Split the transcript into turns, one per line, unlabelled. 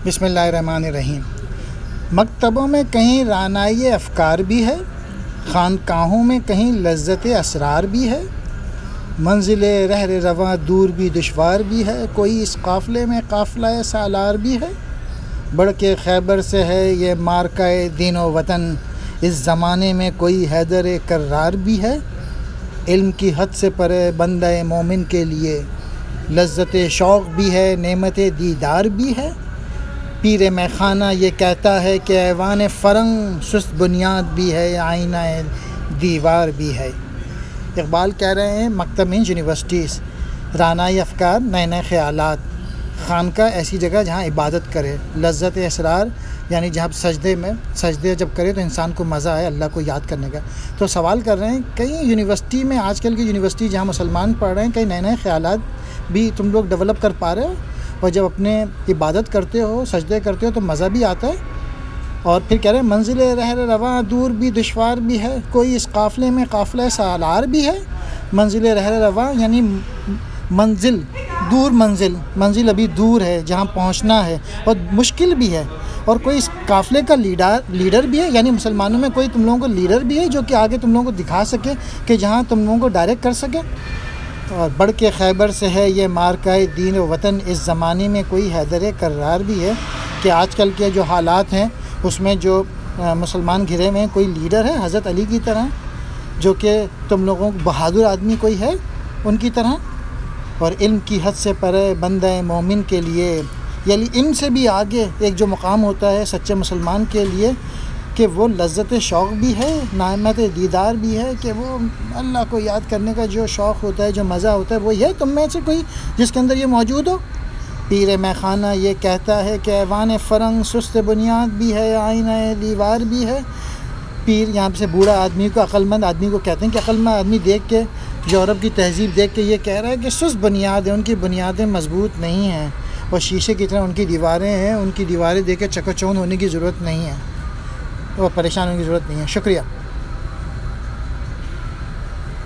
بسم اللہ الرحمن الرحیم۔ مکتبوں میں کہیں رعنائی افکار بھی ہے، خانقاہوں میں کہیں لذت اسرار بھی ہے، منزل رہ رواں دور بھی دشوار بھی ہے، کوئی اس قافلے میں قافلہ سالار بھی ہے، بڑھ کے خیبر سے ہے یہ مارکہ دین و وطن، اس زمانے میں کوئی حیدر کرار بھی ہے، علم کی حد سے پرے بندہ مومن کے لیے لذت شوق بھی ہے، نعمت دیدار بھی ہے، پیر میخانہ یہ کہتا ہے کہ ایوان فرنگ سست بنیاد بھی ہے، آئینہ دیوار بھی ہے۔ اقبال کہہ رہے ہیں مکتب مینز یونیورسٹیز، رعنائی افکار، نئے نئے خیالات، خانقاہ ایسی جگہ جہاں عبادت کرے، لذت اسرار یعنی جہاں سجدے جب کرے تو انسان کو مزہ آئے اللہ کو یاد کرنے کا۔ تو سوال کر رہے ہیں کئی یونیورسٹی میں، آج کل کی یونیورسٹی جہاں مسلمان پڑھ رہے ہیں، کئی نئے نئے خیالات بھی تم لوگ ڈیولپ کر پا رہے ہو، اور جب اپنے عبادت کرتے ہو، سجدے کرتے ہو تو مزہ بھی آتا ہے۔ اور پھر کہہ رہے ہیں منزل رہ رواں دور بھی دشوار بھی ہے، کوئی اس قافلے میں قافلہ سالار بھی ہے۔ منزل رہ رواں یعنی منزل، دور منزل ابھی دور ہے جہاں پہنچنا ہے اور مشکل بھی ہے، اور کوئی اس قافلے کا لیڈر بھی ہے، یعنی مسلمانوں میں کوئی تم لوگوں کو لیڈر بھی ہے جو کہ آگے تم لوگوں کو دکھا سکے کہ جہاں تم لوگوں کو ڈائریکٹ کر سکے۔ اور بڑھ کے خیبر سے ہے یہ مارکہ دین و وطن، اس زمانے میں کوئی حیدر کرار بھی ہے، کہ آج کل کے جو حالات ہیں اس میں جو مسلمان گھرے میں کوئی لیڈر ہے حضرت علی کی طرح، جو کہ تم لوگوں کو بہادر آدمی کوئی ہے ان کی طرح، اور علم کی حد سے پرے بندہ مومن کے لیے، یعنی علم سے بھی آگے ایک جو مقام ہوتا ہے سچے مسلمان کے لیے، کہ وہ لذت شوق بھی ہے، نعمت دیدار بھی ہے، کہ وہ اللہ کو یاد کرنے کا جو شوق ہوتا ہے، جو مزہ ہوتا ہے، وہ یہ تم میں سے کوئی جس کے اندر یہ موجود ہو۔ پیر میخانہ یہ کہتا ہے کہ ایوان فرنگ سست بنیاد بھی ہے، آئینہ دیوار بھی ہے۔ پیر یہاں سے بوڑھا آدمی کو، عقل مند آدمی کو کہتے ہیں، کہ عقل مند آدمی دیکھ کے، یورپ کی تہذیب دیکھ کے یہ کہہ رہا ہے کہ سست بنیاد ہے، ان کی بنیادیں مضبوط نہیں ہیں، اور شیشے کی طرح ان کی دیواریں ہیں، ان کی دیواریں دیکھ کے چکو چوند ہونے کی ضرورت نہیں ہے، اور پریشان ہونے کی ضرورت نہیں ہے۔ شکریہ۔